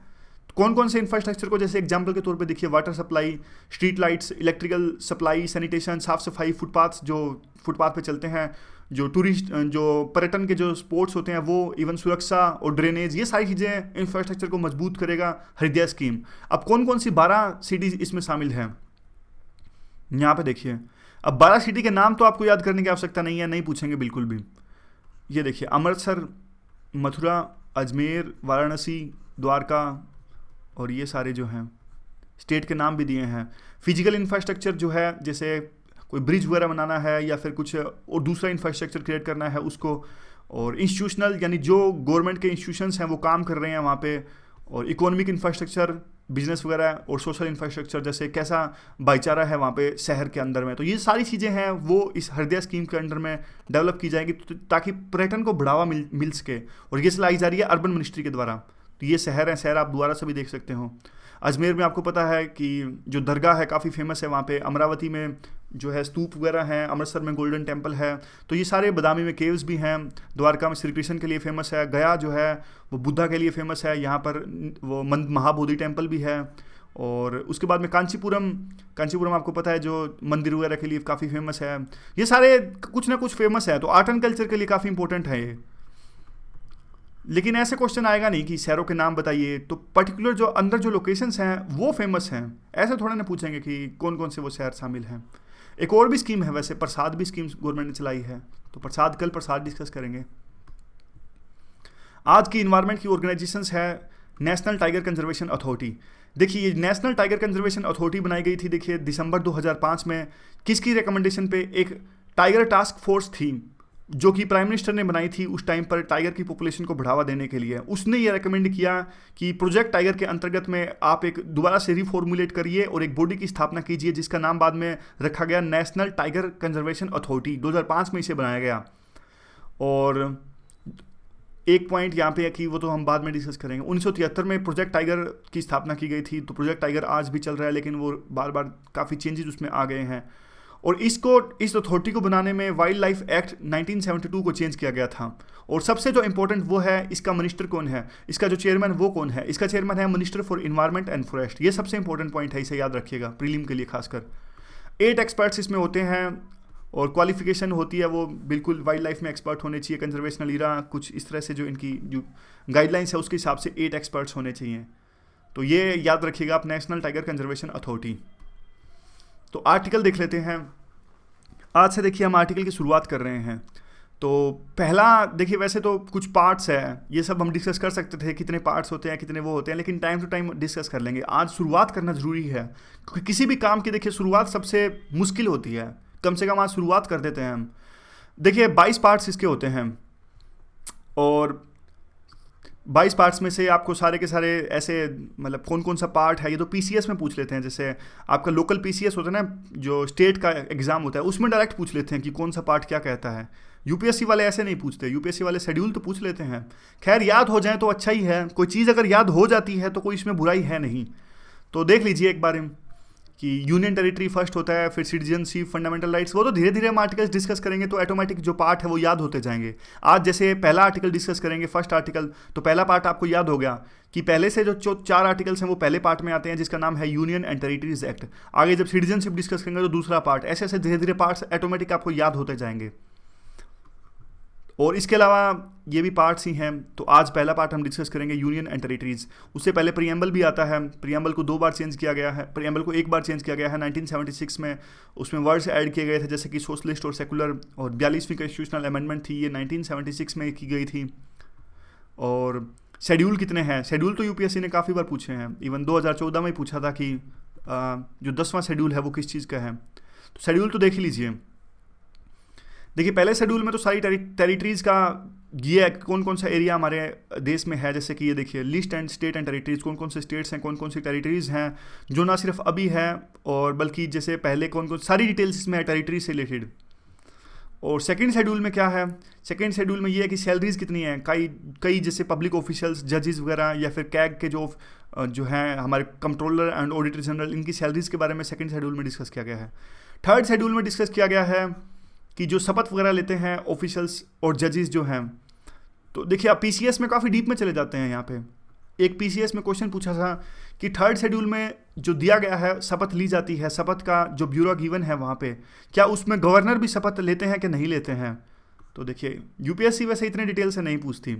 कौन कौन से इंफ्रास्ट्रक्चर को, जैसे एग्जांपल के तौर पे देखिए water supply, street lights, electrical supply, sanitation, साफ सफाई, फुटपाथ जो फुटपाथ पे चलते हैं, जो टूरिस्ट जो पर्यटन के जो स्पोर्ट्स होते हैं वो, इवन सुरक्षा और ड्रेनेज, ये सारी चीज़ें इंफ्रास्ट्रक्चर को मजबूत करेगा हृदय स्कीम। अब कौन कौन सी 12 सिटीज़ इसमें शामिल हैं यहाँ पे देखिए। अब 12 सिटी के नाम तो आपको याद करने की आवश्यकता नहीं है, नहीं पूछेंगे बिल्कुल भी। ये देखिए अमृतसर, मथुरा, अजमेर, वाराणसी, द्वारका, और ये सारे जो हैं स्टेट के नाम भी दिए हैं। फिजिकल इंफ्रास्ट्रक्चर जो है, जैसे कोई ब्रिज वगैरह बनाना है या फिर कुछ और दूसरा इंफ्रास्ट्रक्चर क्रिएट करना है उसको। और इंस्टीट्यूशनल, यानी जो गवर्नमेंट के इंस्टीट्यूशंस हैं वो काम कर रहे हैं वहाँ पे। और इकोनॉमिक इंफ्रास्ट्रक्चर, बिजनेस वगैरह, और सोशल इंफ्रास्ट्रक्चर, जैसे कैसा भाईचारा है वहाँ पे शहर के अंदर में। तो ये सारी चीज़ें हैं वो इस हृदय स्कीम के अंडर में डेवलप की जाएगी ताकि पर्यटन को बढ़ावा मिल सके। और ये चलाई जा रही है अर्बन मिनिस्ट्री के द्वारा। तो ये शहर हैं, शहर आप दोबारा से भी देख सकते हो। अजमेर में आपको पता है कि जो दरगाह है काफ़ी फेमस है वहाँ पे। अमरावती में जो है स्तूप वगैरह हैं, अमृतसर में गोल्डन टेम्पल है। तो ये सारे, बदामी में केव्स भी हैं, द्वारका में श्री कृष्ण के लिए फेमस है, गया जो है वो बुद्धा के लिए फेमस है, यहाँ पर वो महाबोधि टेम्पल भी है। और उसके बाद में कांचीपुरम आपको पता है जो मंदिर वगैरह के लिए काफ़ी फेमस है। ये सारे कुछ ना कुछ फेमस है, तो आर्ट एंड कल्चर के लिए काफ़ी इंपॉर्टेंट है ये। लेकिन ऐसे क्वेश्चन आएगा नहीं कि शहरों के नाम बताइए, तो पर्टिकुलर जो अंदर जो लोकेशंस हैं वो फेमस हैं, ऐसे थोड़ा ना पूछेंगे कि कौन कौन से वो शहर शामिल हैं। एक और भी स्कीम है, वैसे प्रसाद भी स्कीम गवर्नमेंट ने चलाई है, तो कल प्रसाद डिस्कस करेंगे। आज की इन्वायरमेंट की ऑर्गेनाइजेशंस है नेशनल टाइगर कंजर्वेशन अथॉरिटी। देखिए ये नेशनल टाइगर कंजर्वेशन अथॉरिटी बनाई गई थी, देखिए दिसंबर 2005 में। किसकी रिकमेंडेशन पे? एक टाइगर टास्क फोर्स थी जो कि प्राइम मिनिस्टर ने बनाई थी उस टाइम पर, टाइगर की पॉपुलेशन को बढ़ावा देने के लिए। उसने ये रेकमेंड किया कि प्रोजेक्ट टाइगर के अंतर्गत में आप एक दोबारा से रिफॉर्मुलेट करिए और एक बॉडी की स्थापना कीजिए जिसका नाम बाद में रखा गया नेशनल टाइगर कंजर्वेशन अथॉरिटी। 2005 में इसे बनाया गया। और एक पॉइंट यहाँ पे है कि वो तो हम बाद में डिस्कस करेंगे। 1973 में प्रोजेक्ट टाइगर की स्थापना की गई थी, तो प्रोजेक्ट टाइगर आज भी चल रहा है, लेकिन वो बार बार काफ़ी चेंजेस उसमें आ गए हैं। और इस अथॉरिटी को बनाने में वाइल्ड लाइफ एक्ट 1972 को चेंज किया गया था। और सबसे जो इंपॉर्टेंट वो है, इसका मिनिस्टर कौन है, इसका जो चेयरमैन वो कौन है, इसका चेयरमैन है minister for environment and forest. ये सबसे इंपॉर्टेंट पॉइंट है, इसे याद रखिएगा प्रीलिम के लिए खासकर। 8 एक्सपर्ट्स इसमें होते हैं और क्वालिफिकेशन होती है वो बिल्कुल वाइल्ड लाइफ में एक्सपर्ट होने चाहिए, कंजर्वेशनल इरा कुछ इस तरह से, जो इनकी जो गाइडलाइंस है उसके हिसाब से 8 एक्सपर्ट्स होने चाहिए। तो ये याद रखिएगा आप, नेशनल टाइगर कंजर्वेशन अथॉरिटी। तो आर्टिकल देख लेते हैं। आज से देखिए हम आर्टिकल की शुरुआत कर रहे हैं। तो पहला देखिए, वैसे तो कुछ पार्ट्स है, ये सब हम डिस्कस कर सकते थे, कितने पार्ट्स होते हैं, कितने वो होते हैं, लेकिन टाइम टू टाइम डिस्कस कर लेंगे। आज शुरुआत करना जरूरी है, क्योंकि किसी भी काम की देखिए शुरुआत सबसे मुश्किल होती है। कम से कम आज शुरुआत कर देते हैं हम। देखिए 22 पार्ट्स इसके होते हैं, और 22 पार्ट्स में से आपको सारे के सारे ऐसे, मतलब कौन कौन सा पार्ट है, ये तो पीसीएस में पूछ लेते हैं। जैसे आपका लोकल पीसीएस होता है ना, जो स्टेट का एग्जाम होता है, उसमें डायरेक्ट पूछ लेते हैं कि कौन सा पार्ट क्या कहता है। यूपीएससी वाले ऐसे नहीं पूछते, यूपीएससी वाले शेड्यूल तो पूछ लेते हैं। खैर याद हो जाए तो अच्छा ही है, कोई चीज़ अगर याद हो जाती है तो कोई इसमें बुराई है नहीं। तो देख लीजिए एक बार कि यूनियन टेरिटरी फर्स्ट होता है, फिर सिटीजनशिप, फंडामेंटल राइट्स, वो तो धीरे धीरे हम आर्टिकल्स डिस्कस करेंगे तो ऑटोमेटिक जो पार्ट है वो याद होते जाएंगे। आज जैसे पहला आर्टिकल डिस्कस करेंगे, फर्स्ट आर्टिकल, तो पहला पार्ट आपको याद हो गया कि पहले से जो 4 आर्टिकल्स हैं वो पहले पार्ट में आते हैं, जिसका नाम है यूनियन एंड टेरिटरीज एक्ट। आगे जब सिटीजनशिप डिस्कस करेंगे तो दूसरा पार्ट, ऐसे ऐसे धीरे धीरे पार्ट्स ऑटोमेटिक आपको याद होते जाएंगे। और इसके अलावा ये भी पार्ट्स ही हैं। तो आज पहला पार्ट हम डिस्कस करेंगे यूनियन एंड टेरिटरीज। उससे पहले प्रीएम्बल भी आता है। प्रीएम्बल को 2 बार चेंज किया गया है, प्रीएम्बल को 1 बार चेंज किया गया है 1976 में। उसमें वर्ड्स ऐड किए गए थे जैसे कि सोशलिस्ट और सेकुलर। और 42वीं कॉन्स्टिट्यूशनल अमेंडमेंट थी, ये 1976 में की गई थी। और शेड्यूल कितने हैं, शेड्यूल तो यूपीएससी ने काफ़ी बार पूछे हैं, इवन 2014 में पूछा था कि जो 10वां शेड्यूल है वो किस चीज़ का है। तो शेड्यूल तो देख ही लीजिए। देखिए पहले शेड्यूल में तो सारी टेरिटरीज़ का ये है, कौन कौन सा एरिया हमारे देश में है। जैसे कि ये देखिए list and state and territories, कौन कौन से स्टेट्स हैं, कौन कौन सी टेरिटरीज़ हैं, जो ना सिर्फ अभी है और बल्कि जैसे पहले कौन कौन, सारी डिटेल्स इसमें है टेरिटरी से रिलेटेड। और सेकंड शेड्यूल में क्या है, सेकंड शेड्यूल में ये है कि सैलरीज कितनी है। कई जैसे पब्लिक ऑफिशियल्स, जजेस वगैरह, या फिर कैग के जो हैं हमारे कंट्रोलर एंड ऑडिटर जनरल, इनकी सैलरीज के बारे में सेकंड शेड्यूल में डिस्कस किया गया है। थर्ड शेड्यूल में डिस्कस किया गया है कि जो शपथ वगैरह लेते हैं ऑफिशियल्स और जजेस जो हैं। तो देखिए आप पीसीएस में काफ़ी डीप में चले जाते हैं। यहाँ पे एक पीसीएस में क्वेश्चन पूछा था कि थर्ड शेड्यूल में जो दिया गया है, शपथ ली जाती है, शपथ का जो ब्यूरो गिवन है वहाँ पे, क्या उसमें गवर्नर भी शपथ लेते हैं कि नहीं लेते हैं। तो देखिए यूपीएससी वैसे इतने डिटेल से नहीं पूछती।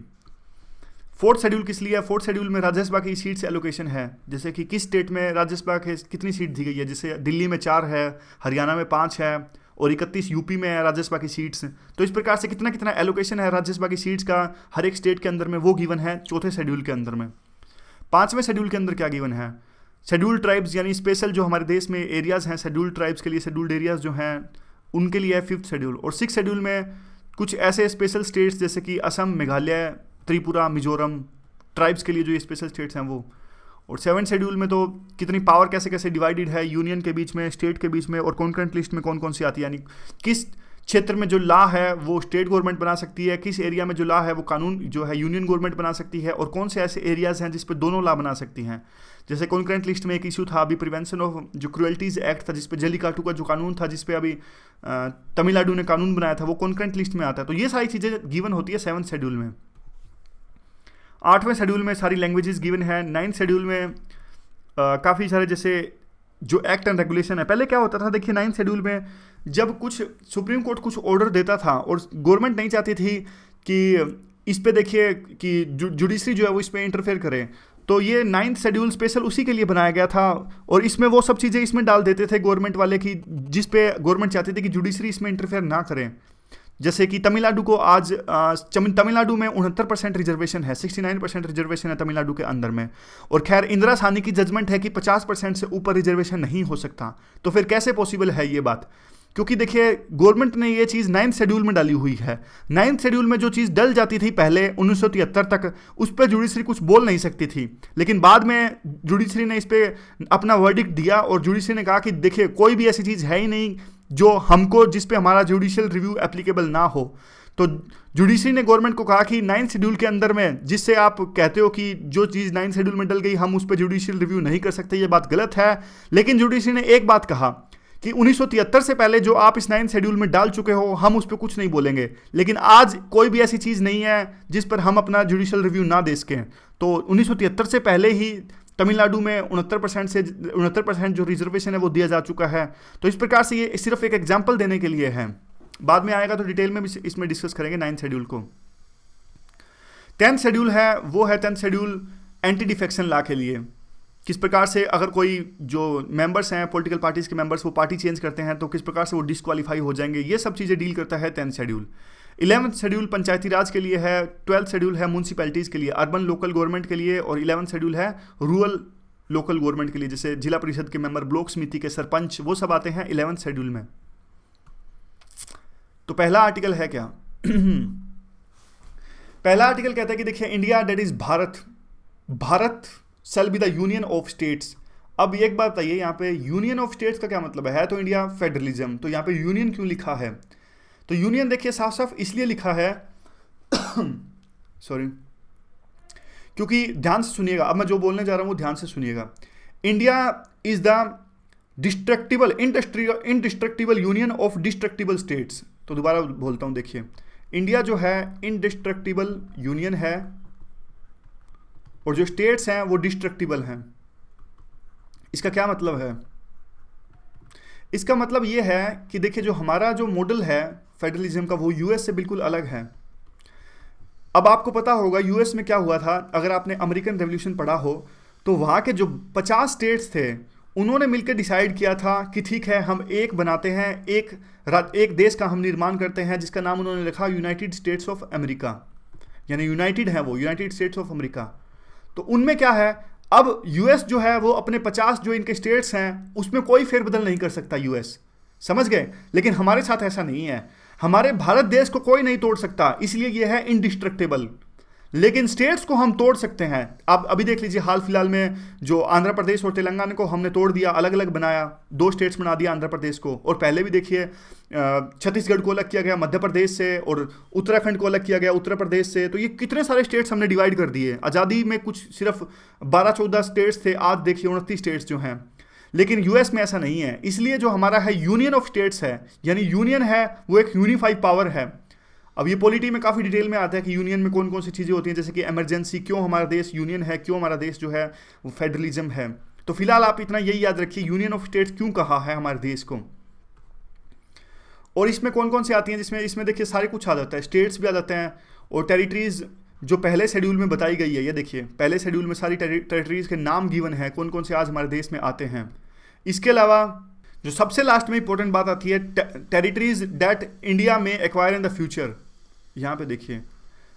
फोर्थ शेड्यूल किस लिए है, फोर्थ शेड्यूल में राज्यसभा की सीट्स एलोकेशन है। जैसे कि किस स्टेट में राज्यसभा के कितनी सीट दी गई है, जैसे दिल्ली में 4 है, हरियाणा में 5 है और 31 यूपी में है राज्यसभा की सीट्स। तो इस प्रकार से कितना कितना एलोकेशन है राज्यसभा की सीट्स का हर एक स्टेट के अंदर में, वो गिवन है चौथे शेड्यूल के अंदर में। 5वें शेड्यूल के अंदर क्या गिवन है, शेड्यूल ट्राइब्स यानी स्पेशल जो हमारे देश में एरियाज़ हैं शेड्यूल ट्राइब्स के लिए, शेड्यूल्ड एरियाज़ जो हैं उनके लिए है 5th शेड्यूल। और 6th शेड्यूल में कुछ ऐसे स्पेशल स्टेट्स जैसे कि असम, मेघालय, त्रिपुरा, मिजोरम, ट्राइब्स के लिए जो ये स्पेशल स्टेट्स हैं वो। और 7th शेड्यूल में तो कितनी पावर कैसे कैसे डिवाइडेड है यूनियन के बीच में, स्टेट के बीच में, और कॉन्करेंट लिस्ट में कौन कौन सी आती है, यानी किस क्षेत्र में जो लॉ है वो स्टेट गवर्नमेंट बना सकती है, किस एरिया में जो लॉ है वो कानून जो है यूनियन गवर्नमेंट बना सकती है, और कौन से ऐसे एरियाज़ हैं जिस पे दोनों लॉ बना सकती हैं। जैसे कॉन्करेंट लिस्ट में एक इशू था अभी, प्रिवेंशन ऑफ जो क्रुएल्टीज़ एक्ट था, जिस पे जल्लीकाटू का जो कानून था, जिस पे अभी तमिलनाडु ने कानून बनाया था, वो कॉन्करेंट लिस्ट में आता है। तो ये सारी चीज़ें गिवन होती है 7th शेड्यूल में। 8वें शेड्यूल में सारी लैंग्वेजेस गिवन है। 9th शेड्यूल में काफ़ी सारे जैसे जो एक्ट एंड रेगुलेशन है। पहले क्या होता था, देखिए 9th शेड्यूल में जब कुछ सुप्रीम कोर्ट कुछ ऑर्डर देता था और गवर्नमेंट नहीं चाहती थी कि इस पे देखिए कि जुडिशरी जो है वो इस पे इंटरफेयर करे, तो ये 9th शेड्यूल स्पेशल उसी के लिए बनाया गया था। और इसमें वो सब चीज़ें इसमें डाल देते थे गवर्नमेंट वाले की जिस पे गवर्नमेंट चाहती थी कि जुडिशरी इसमें इंटरफेयर ना करें। जैसे कि तमिलनाडु को आज तमिलनाडु में 69% रिजर्वेशन है, 69% रिजर्वेशन है तमिलनाडु के अंदर में। और खैर इंदिरा साहनी की जजमेंट है कि 50% से ऊपर रिजर्वेशन नहीं हो सकता। तो फिर कैसे पॉसिबल है ये बात, क्योंकि देखिए गवर्नमेंट ने ये चीज़ 9th शेड्यूल में डाली हुई है। 9th शेड्यूल में जो चीज़ डल जाती थी पहले 1973 तक, उस पर जुडिशरी कुछ बोल नहीं सकती थी, लेकिन बाद में जुडिशरी ने इस पर अपना वर्डिक्ट दिया और जुडिशरी ने कहा कि देखिए कोई भी ऐसी चीज़ है ही नहीं जो हमको, जिस पे हमारा जुडिशियल रिव्यू एप्लीकेबल ना हो। तो जुडिशरी ने गवर्नमेंट को कहा कि 9 शेड्यूल के अंदर में, जिससे आप कहते हो कि जो चीज़ 9 शेड्यूल में डल गई हम उस पर जुडिशियल रिव्यू नहीं कर सकते, ये बात गलत है। लेकिन जुडिशरी ने एक बात कहा कि 1973 से पहले जो आप इस 9 शेड्यूल में डाल चुके हो हम उस पर कुछ नहीं बोलेंगे, लेकिन आज कोई भी ऐसी चीज़ नहीं है जिस पर हम अपना जुडिशियल रिव्यू ना दे सकें। तो 1973 से पहले ही तमिलनाडु में 69% जो रिजर्वेशन है वो दिया जा चुका है। तो इस प्रकार से ये सिर्फ एक एग्जाम्पल देने के लिए है, बाद में आएगा तो डिटेल में भी इसमें डिस्कस करेंगे 9 शेड्यूल को। 10th शेड्यूल है वो है 10th schedule anti defection law के लिए। किस प्रकार से अगर कोई जो मेंबर्स हैं पॉलिटिकल पार्टीज के मेंबर्स वो पार्टी चेंज करते हैं तो किस प्रकार से वो डिस्क्वालीफाई हो जाएंगे, ये सब चीज़ें डील करता है 10th शेड्यूल। 11th शेड्यूल पंचायती राज के लिए है। 12th शेड्यूल है म्यूनसिपैलिटीज़ के लिए, अर्बन लोकल गवर्नमेंट के लिए। और 11th शेड्यूल है रूरल लोकल गवर्नमेंट के लिए, जैसे जिला परिषद के मेंबर, ब्लॉक समिति के सरपंच, वो सब आते हैं 11th शेड्यूल में। तो पहला आर्टिकल है क्या? पहला आर्टिकल कहता है कि देखिए, India that is Bharat shall be the union of states. अब एक बात बताइए, यहाँ पे यूनियन ऑफ स्टेट्स का क्या मतलब है? तो इंडिया फेडरलिज्म, तो यहाँ पे यूनियन क्यों लिखा है? तो यूनियन देखिए साफ साफ इसलिए लिखा है सॉरी, क्योंकि ध्यान से सुनिएगा, अब मैं जो बोलने जा रहा हूँ वो ध्यान से सुनिएगा। India is the indestructible union of destructible states. तो दोबारा बोलता हूँ, देखिए, इंडिया जो है इंडिस्ट्रक्टिबल यूनियन है और जो स्टेट्स हैं वो डिस्ट्रक्टिबल हैं। इसका क्या मतलब है? इसका मतलब ये है कि देखिए, जो हमारा जो मॉडल है फेडरलिज्म का वो यूएस से बिल्कुल अलग है। अब आपको पता होगा यूएस में क्या हुआ था, अगर आपने अमेरिकन रेवोल्यूशन पढ़ा हो तो वहाँ के जो 50 स्टेट्स थे उन्होंने मिलकर डिसाइड किया था कि ठीक है, हम एक बनाते हैं, एक देश का हम निर्माण करते हैं जिसका नाम उन्होंने लिखा यूनाइटेड स्टेट्स ऑफ अमेरिका, यानी यूनाइटेड है वो, यूनाइटेड स्टेट्स ऑफ अमेरिका। तो उनमें क्या है, अब यूएस जो है वो अपने 50 जो इनके स्टेट्स हैं उसमें कोई फेरबदल नहीं कर सकता यूएस, समझ गए? लेकिन हमारे साथ ऐसा नहीं है, हमारे भारत देश को कोई नहीं तोड़ सकता, इसलिए ये है इंडिस्ट्रक्टेबल। लेकिन स्टेट्स को हम तोड़ सकते हैं। आप अभी देख लीजिए, हाल फिलहाल में जो आंध्र प्रदेश और तेलंगाना को हमने तोड़ दिया, अलग अलग बनाया, 2 स्टेट्स बना दिया आंध्र प्रदेश को। और पहले भी देखिए छत्तीसगढ़ को अलग किया गया मध्य प्रदेश से, और उत्तराखंड को अलग किया गया उत्तर प्रदेश से। तो ये कितने सारे स्टेट्स हमने डिवाइड कर दिए। आज़ादी में कुछ सिर्फ 12-14 स्टेट्स थे, आज देखिए 29 स्टेट्स जो हैं। लेकिन यूएस में ऐसा नहीं है, इसलिए जो हमारा है यूनियन ऑफ स्टेट्स है, यानी यूनियन है वो एक यूनिफाइड पावर है। अब ये पॉलिटी में काफ़ी डिटेल में आता है कि यूनियन में कौन कौन सी चीज़ें होती हैं, जैसे कि इमरजेंसी, क्यों हमारा देश यूनियन है, क्यों हमारा देश जो है वो फेडरलिज्म है। तो फिलहाल आप इतना यही याद रखिए, यूनियन ऑफ स्टेट्स क्यों कहा है हमारे देश को। और इसमें कौन कौन सी आती हैं, जिसमें इसमें देखिए सारे कुछ आ जाता है, स्टेट्स भी आ जाते हैं और टेरिटरीज जो पहले शेड्यूल में बताई गई है। ये देखिए, पहले शेड्यूल में सारी टेरिटरीज के नाम गिवन है, कौन कौन से आज हमारे देश में आते हैं। इसके अलावा जो सबसे लास्ट में इंपॉर्टेंट बात आती है, टेरिटरीज दैट इंडिया में एक्वायर इन द फ्यूचर। यहाँ पे देखिए,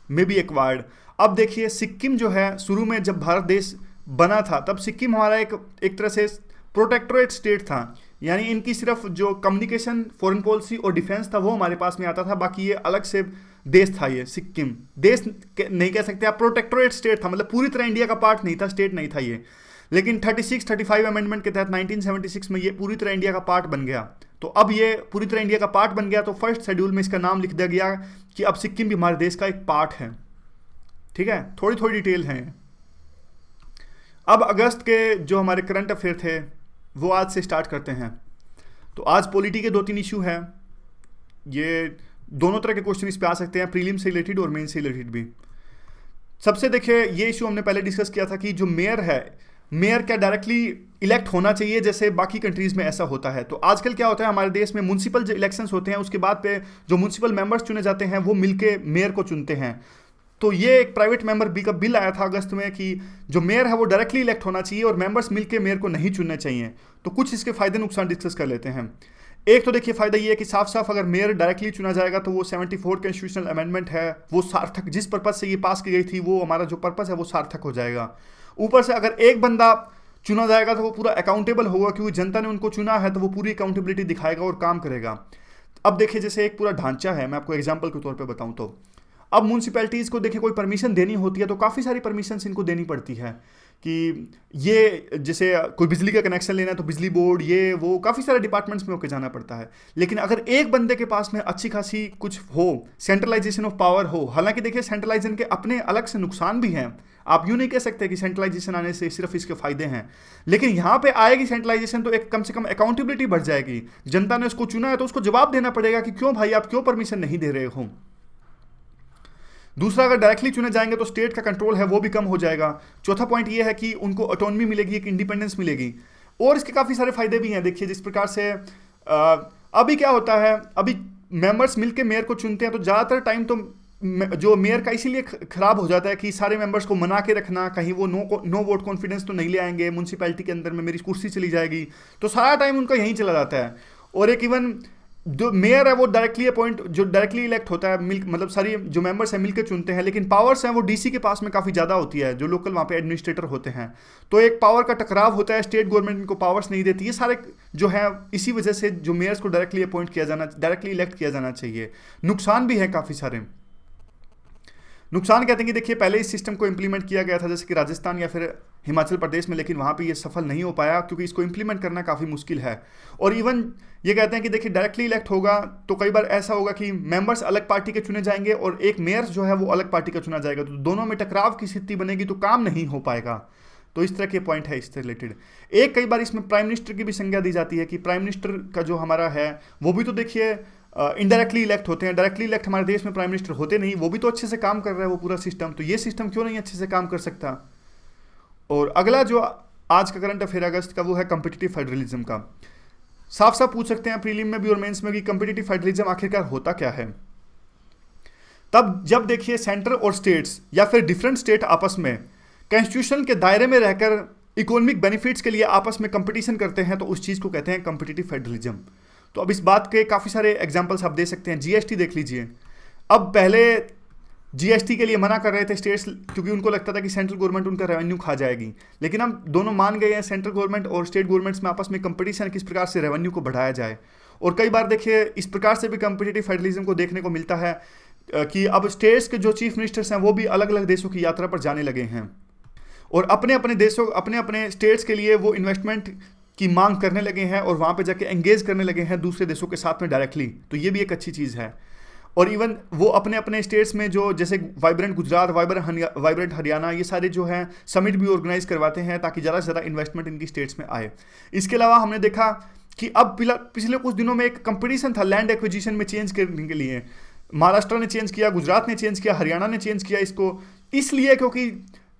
मे बी एक्वायर्ड। अब देखिए, सिक्किम जो है शुरू में जब भारत देश बना था तब सिक्किम हमारा एक तरह से प्रोटेक्टोरेट स्टेट था, यानी इनकी सिर्फ जो कम्युनिकेशन, फॉरेन पॉलिसी और डिफेंस था वो हमारे पास में आता था, बाकी ये अलग से देश था। ये सिक्किम देश नहीं कह सकते आप, प्रोटेक्टोरेट स्टेट था, मतलब पूरी तरह इंडिया का पार्ट नहीं था, स्टेट नहीं था ये। लेकिन 36-35 अमेंडमेंट के तहत 1976 में ये पूरी तरह इंडिया का पार्ट बन गया। तो अब ये पूरी तरह इंडिया का पार्ट बन गया, तो फर्स्ट शेड्यूल में इसका नाम लिख दिया गया कि अब सिक्किम भी हमारे देश का एक पार्ट है। ठीक है, थोड़ी थोड़ी डिटेल है। अब अगस्त के जो हमारे करंट अफेयर थे वो आज से स्टार्ट करते हैं। तो आज पॉलिटी के 2-3 इशू हैं, ये दोनों तरह के क्वेश्चन इस पे आ सकते हैं, प्रीलिम से रिलेटेड और मेन से रिलेटेड भी। सबसे देखिए, ये इशू हमने पहले डिस्कस किया था कि जो मेयर है, मेयर क्या डायरेक्टली इलेक्ट होना चाहिए जैसे बाकी कंट्रीज में ऐसा होता है। तो आजकल क्या होता है, हमारे देश में म्यूनसिपल जो इलेक्शंस होते हैं उसके बाद पे जो म्यूनसिपल मेंबर्स चुने जाते हैं वो मिलके मेयर को चुनते हैं। तो ये एक प्राइवेट मेंबर का बिल आया था अगस्त में कि जो मेयर है वो डायरेक्टली इलेक्ट होना चाहिए और मेंबर्स मिलके मेयर को नहीं चुनने चाहिए। तो कुछ इसके फायदे नुकसान डिस्कस कर लेते हैं। एक तो देखिए, फायदा ये है कि साफ साफ अगर मेयर डायरेक्टली चुना जाएगा तो वो 74 कॉन्स्टिट्यूशनल अमेंडमेंट है वो सार्थक, जिस पर्पज से ये पास की गई थी वो हमारा जो पर्पज है वो सार्थक हो जाएगा। ऊपर से अगर एक बंदा चुना जाएगा तो वो पूरा अकाउंटेबल होगा, क्योंकि जनता ने उनको चुना है तो वो पूरी अकाउंटेबिलिटी दिखाएगा और काम करेगा। अब देखिए, जैसे एक पूरा ढांचा है, मैं आपको एग्जांपल के तौर पे बताऊं तो अब म्यूनसिपैलिटीज़ को देखिए कोई परमिशन देनी होती है तो काफ़ी सारी परमिशन इनको देनी पड़ती है। कि ये जैसे कोई बिजली का कनेक्शन लेना है तो बिजली बोर्ड, ये वो काफ़ी सारे डिपार्टमेंट्स में होकर जाना पड़ता है। लेकिन अगर एक बंदे के पास में अच्छी खासी कुछ हो, सेंट्रलाइजेशन ऑफ पावर हो, हालांकि देखिए सेंट्रलाइजेशन के अपने अलग से नुकसान भी हैं, आप यूँ नहीं कह सकते कि सेंट्रलाइजेशन आने से सिर्फ इसके फायदे हैं। लेकिन यहाँ पे आएगी सेंट्रलाइजेशन तो एक कम से कम अकाउंटेबिलिटी बढ़ जाएगी। जनता ने उसको चुना है तो उसको जवाब देना पड़ेगा कि क्यों भाई आप क्यों परमिशन नहीं दे रहे हो। दूसरा, अगर डायरेक्टली चुने जाएंगे तो स्टेट का कंट्रोल है वो भी कम हो जाएगा। चौथा पॉइंट ये है कि उनको ऑटोनॉमी मिलेगी, एक इंडिपेंडेंस मिलेगी, और इसके काफ़ी सारे फायदे भी हैं। देखिए जिस प्रकार से अभी क्या होता है, अभी मेंबर्स मिलके मेयर को चुनते हैं तो ज़्यादातर टाइम तो जो मेयर का इसीलिए खराब हो जाता है कि सारे मेंबर्स को मना के रखना, कहीं वो नो वोट कॉन्फिडेंस तो नहीं ले आएंगे, म्यूनसिपैलिटी के अंदर में मेरी कुर्सी चली जाएगी, तो सारा टाइम उनका यहीं चला जाता है। और एक इवन जो मेयर है वो डायरेक्टली इलेक्ट होता है, मतलब सारी जो मेंबर्स हैं मिलकर चुनते हैं, लेकिन पावर्स हैं वो डीसी के पास में काफ़ी ज़्यादा होती है, जो लोकल वहाँ पे एडमिनिस्ट्रेटर होते हैं। तो एक पावर का टकराव होता है, स्टेट गवर्नमेंट इनको पावर्स नहीं देती। ये सारे जो है इसी वजह से जो मेयर्स को डायरेक्टली इलेक्ट किया जाना चाहिए। नुकसान भी है काफ़ी सारे। नुकसान कहते हैं कि देखिए पहले इस सिस्टम को इंप्लीमेंट किया गया था जैसे कि राजस्थान या फिर हिमाचल प्रदेश में, लेकिन वहाँ पे ये सफल नहीं हो पाया क्योंकि इसको इंप्लीमेंट करना काफ़ी मुश्किल है। और इवन ये कहते हैं कि देखिए डायरेक्टली इलेक्ट होगा तो कई बार ऐसा होगा कि मेंबर्स अलग पार्टी के चुने जाएंगे और एक मेयर जो है वो अलग पार्टी का चुना जाएगा, तो दोनों में टकराव की स्थिति बनेगी तो काम नहीं हो पाएगा। तो इस तरह के पॉइंट है इससे रिलेटेड। एक कई बार इसमें प्राइम मिनिस्टर की भी संज्ञा दी जाती है कि प्राइम मिनिस्टर का जो हमारा है वो भी तो देखिए इनडायरेक्टली इलेक्ट होते हैं। डायरेक्टली इलेक्ट हमारे देश में प्राइम मिनिस्टर होते नहीं, वो भी तो अच्छे से काम कर रहा है वो पूरा सिस्टम, तो ये सिस्टम क्यों नहीं अच्छे से काम कर सकता। और अगला जो आज का करंट अफेयर अगस्त का वो है कम्पिटिटिव फेडरलिज्म का। साफ साफ पूछ सकते हैं प्रीलिम में भी और मेंस में भी, कम्पिटिटिव फेडरलिज्म आखिरकार होता क्या है। तब जब देखिए सेंटर और स्टेट्स या फिर डिफरेंट स्टेट आपस में कॉन्स्टिट्यूशन के दायरे में रहकर इकोनॉमिक बेनिफिट्स के लिए आपस में कंपटीशन करते हैं तो उस चीज़ को कहते हैं कम्पिटिटिव फेडरलिज्म। तो अब इस बात के काफ़ी सारे एग्जाम्पल्स आप दे सकते हैं। जीएसटी देख लीजिए, अब पहले जीएसटी के लिए मना कर रहे थे स्टेट्स क्योंकि उनको लगता था कि सेंट्रल गवर्नमेंट उनका रेवेन्यू खा जाएगी, लेकिन अब दोनों मान गए हैं, सेंट्रल गवर्नमेंट और स्टेट गवर्नमेंट्स में आपस में कंपटीशन किस प्रकार से रेवेन्यू को बढ़ाया जाए। और कई बार देखिए इस प्रकार से भी कम्पिटिटिव फेडरलिज्म को देखने को मिलता है कि अब स्टेट्स के जो चीफ मिनिस्टर्स हैं वो भी अलग अलग देशों की यात्रा पर जाने लगे हैं और अपने अपने स्टेट्स के लिए वो इन्वेस्टमेंट की मांग करने लगे हैं और वहाँ पे जाके एंगेज करने लगे हैं दूसरे देशों के साथ में डायरेक्टली। तो ये भी एक अच्छी चीज़ है। और इवन वो अपने अपने स्टेट्स में जो जैसे वाइब्रेंट गुजरात, वाइब्रेंट हरियाणा, ये सारे जो हैं समिट भी ऑर्गेनाइज करवाते हैं ताकि ज़्यादा से ज़्यादा इन्वेस्टमेंट इनकी स्टेट्स में आए। इसके अलावा हमने देखा कि अब पिछले कुछ दिनों में एक कंपटीशन था लैंड एक्विजिशन में चेंज करने के लिए। महाराष्ट्र ने चेंज किया, गुजरात ने चेंज किया, हरियाणा ने चेंज किया इसको, इसलिए क्योंकि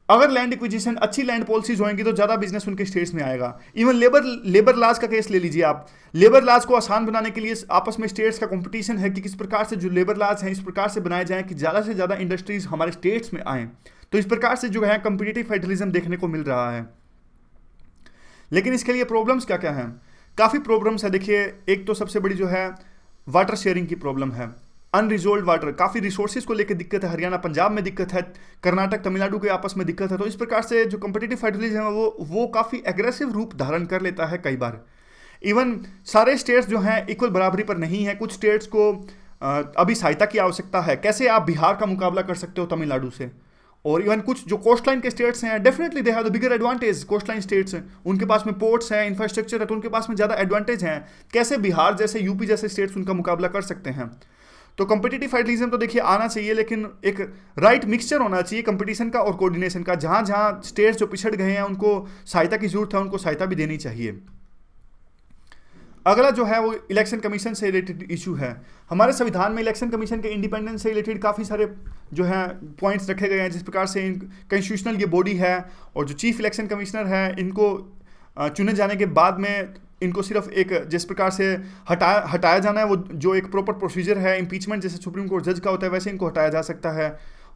अगर लैंड एक्विजिशन अच्छी लैंड पॉलिसीज होंगी तो ज़्यादा बिजनेस उनके स्टेट्स में आएगा। इवन लेबर लॉज का केस ले लीजिए आप, लेबर लॉज को आसान बनाने के लिए आपस में स्टेट्स का कंपटीशन है कि किस प्रकार से जो लेबर लॉज हैं इस प्रकार से बनाए जाएं कि ज़्यादा से ज़्यादा इंडस्ट्रीज हमारे स्टेट्स में आएँ। तो इस प्रकार से जो है कम्पिटिटिव फेडरलिज्म देखने को मिल रहा है। लेकिन इसके लिए प्रॉब्लम्स क्या क्या हैं? काफ़ी प्रॉब्लम्स है। देखिए एक तो सबसे बड़ी जो है वाटर शेयरिंग की प्रॉब्लम है, अनरिजोल्व वाटर, काफ़ी रिसोर्सेज को लेकर दिक्कत है। हरियाणा पंजाब में दिक्कत है, कर्नाटक तमिलनाडु के आपस में दिक्कत है। तो इस प्रकार से जो कम्पिटिटिव फेडरलिज्म है वो काफ़ी एग्रेसिव रूप धारण कर लेता है कई बार। इवन सारे स्टेट्स जो हैं इक्वल बराबरी पर नहीं है, कुछ स्टेट्स को अभी सहायता की आवश्यकता है। कैसे आप बिहार का मुकाबला कर सकते हो तमिलनाडु से? और इवन कुछ जो कोस्ट लाइन के स्टेट्स हैं definitely they have the bigger advantage. Coast line states हैं, उनके पास में पोर्ट्स हैं, इंफ्रास्ट्रक्चर है, तो उनके पास में ज़्यादा एडवांटेज हैं। कैसे बिहार जैसे, यूपी जैसे स्टेट्स उनका मुकाबला कर सकते हैं? तो कम्पिटिटिव फेडरलिज्म तो देखिए आना चाहिए, लेकिन एक राइट मिक्सचर होना चाहिए कंपटीशन का और कोऑर्डिनेशन का। जहाँ जहाँ स्टेट्स जो पिछड़ गए हैं उनको सहायता की जरूरत है, उनको सहायता भी देनी चाहिए। अगला जो है वो इलेक्शन कमीशन से रिलेटेड इशू है। हमारे संविधान में इलेक्शन कमीशन के इंडिपेंडेंस से रिलेटेड काफ़ी सारे जो है पॉइंट्स रखे गए हैं, जिस प्रकार से कॉन्स्टिट्यूशनल ये बॉडी है और जो चीफ इलेक्शन कमिश्नर है इनको चुने जाने के बाद में इनको सिर्फ एक जिस प्रकार से हटाया जाना है, वो जो एक प्रॉपर प्रोसीजर है, इम्पीचमेंट जैसे सुप्रीम कोर्ट जज का होता है वैसे इनको हटाया जा सकता है।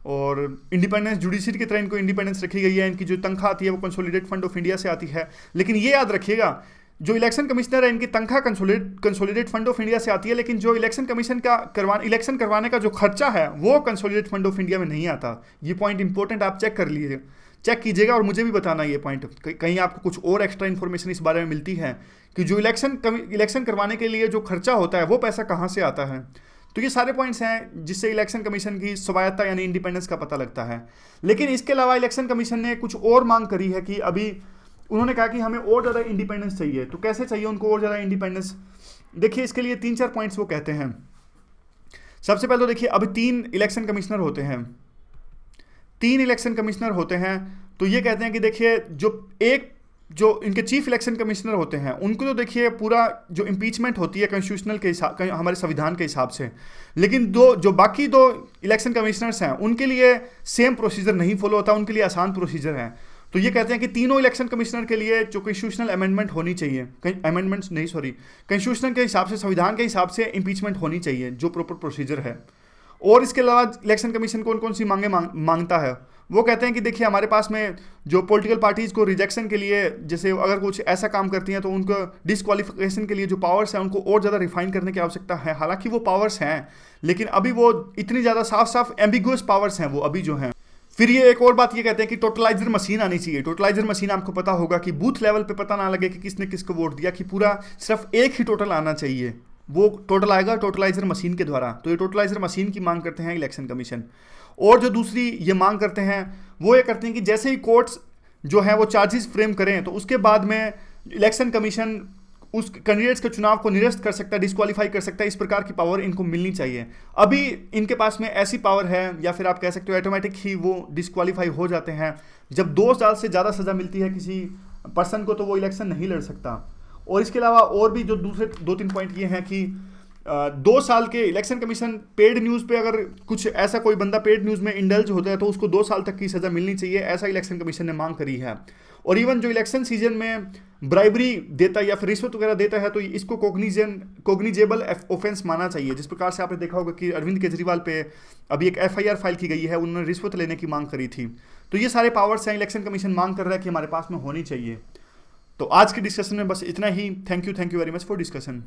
और इंडिपेंडेंस जुडिशरी की तरह इनको इंडिपेंडेंस रखी गई है। इनकी जो तनख्वाह आती है वो कंसोलिडेट फंड ऑफ इंडिया से आती है। लेकिन ये याद रखिएगा जो इलेक्शन कमिश्नर है इनकी तनख्वाह कंसोलिडेट फंड ऑफ इंडिया से आती है, लेकिन जो इलेक्शन कमीशन का इलेक्शन करवाने का जो खर्चा है वो कंसोलिडेट फंड ऑफ इंडिया में नहीं आता। ये पॉइंट इंपॉर्टेंट, आप चेक कीजिएगा और मुझे भी बताना ये पॉइंट, कहीं आपको कुछ और एक्स्ट्रा इन्फॉर्मेशन इस बारे में मिलती है कि जो इलेक्शन करवाने के लिए जो खर्चा होता है वो पैसा कहाँ से आता है। तो ये सारे पॉइंट्स हैं जिससे इलेक्शन कमीशन की स्वायत्ता यानी इंडिपेंडेंस का पता लगता है। लेकिन इसके अलावा इलेक्शन कमीशन ने कुछ और मांग करी है कि अभी उन्होंने कहा कि हमें और ज़्यादा इंडिपेंडेंस चाहिए। तो कैसे चाहिए उनको और ज़्यादा इंडिपेंडेंस? देखिए, इसके लिए 3-4 पॉइंट्स वो कहते हैं। सबसे पहले तो देखिए, अभी 3 इलेक्शन कमिश्नर होते हैं, 3 इलेक्शन कमिश्नर होते हैं। तो ये कहते हैं कि देखिए, जो इनके चीफ इलेक्शन कमिश्नर होते हैं उनको तो देखिए पूरा जो इम्पीचमेंट होती है कॉन्स्टिट्यूशनल के हिसाब, हमारे संविधान के हिसाब से, लेकिन जो बाकी 2 इलेक्शन कमिश्नर्स हैं उनके लिए सेम प्रोसीजर नहीं फॉलो होता, उनके लिए आसान प्रोसीजर है। तो ये कहते हैं कि तीनों इलेक्शन कमिश्नर के लिए जो कॉन्स्टिट्यूशनल अमेंडमेंट होनी चाहिए, कॉन्स्टिट्यूशन के हिसाब से, संविधान के हिसाब से इम्पीचमेंट होनी चाहिए, जो प्रॉपर प्रोसीजर है। और इसके अलावा इलेक्शन कमीशन कौन कौन सी मांगे मांगता है? वो कहते हैं कि देखिए, हमारे पास में जो पॉलिटिकल पार्टीज़ को रिजेक्शन के लिए, जैसे अगर कुछ ऐसा काम करती हैं तो उनको डिसक्वालिफिकेशन के लिए जो पावर्स हैं उनको और ज़्यादा रिफाइन करने की आवश्यकता है। हालांकि वो पावर्स हैं, लेकिन अभी वो इतनी ज़्यादा साफ एम्बिगुअस पावर्स हैं वो अभी जो हैं। फिर ये एक और बात ये कहते हैं कि टोटलाइजर मशीन आनी चाहिए। टोटलाइजर मशीन आपको पता होगा कि बूथ लेवल पे पता ना लगे कि किसने किसको वोट दिया, कि पूरा सिर्फ एक ही टोटल आना चाहिए, वो टोटल आएगा टोटलाइजर मशीन के द्वारा। तो ये टोटलाइजर मशीन की मांग करते हैं इलेक्शन कमीशन। और जो दूसरी ये मांग करते हैं वो ये करते हैं कि जैसे ही कोर्ट्स जो है वो चार्जेस फ्रेम करें तो उसके बाद में इलेक्शन कमीशन उस कैंडिडेट्स के चुनाव को निरस्त कर सकता है, डिस्क्वालीफाई कर सकता है। इस प्रकार की पावर इनको मिलनी चाहिए। अभी इनके पास में ऐसी पावर है, या फिर आप कह सकते हो ऑटोमेटिक ही वो डिस्क्वालीफाई हो जाते हैं। जब 2 साल से ज़्यादा सज़ा मिलती है किसी पर्सन को तो वो इलेक्शन नहीं लड़ सकता। और इसके अलावा और भी जो दूसरे 2-3 पॉइंट ये हैं कि 2 साल के इलेक्शन कमीशन पेड न्यूज़ पे अगर कुछ ऐसा कोई बंदा पेड न्यूज़ में इंडल्ज होता है तो उसको 2 साल तक की सज़ा मिलनी चाहिए, ऐसा इलेक्शन कमीशन ने मांग करी है। और इवन जो इलेक्शन सीजन में ब्राइबरी देता है या फिर रिश्वत वगैरह देता है तो इसको कोग्निजेबल ऑफेंस माना चाहिए। जिस प्रकार से आपने देखा होगा कि अरविंद केजरीवाल पे अभी एक FIR फाइल की गई है, उन्होंने रिश्वत लेने की मांग करी थी। तो ये सारे पावर्स हैं इलेक्शन कमीशन मांग कर रहा है कि हमारे पास में होनी चाहिए। तो आज के डिस्कशन में बस इतना ही। Thank you very much for discussion.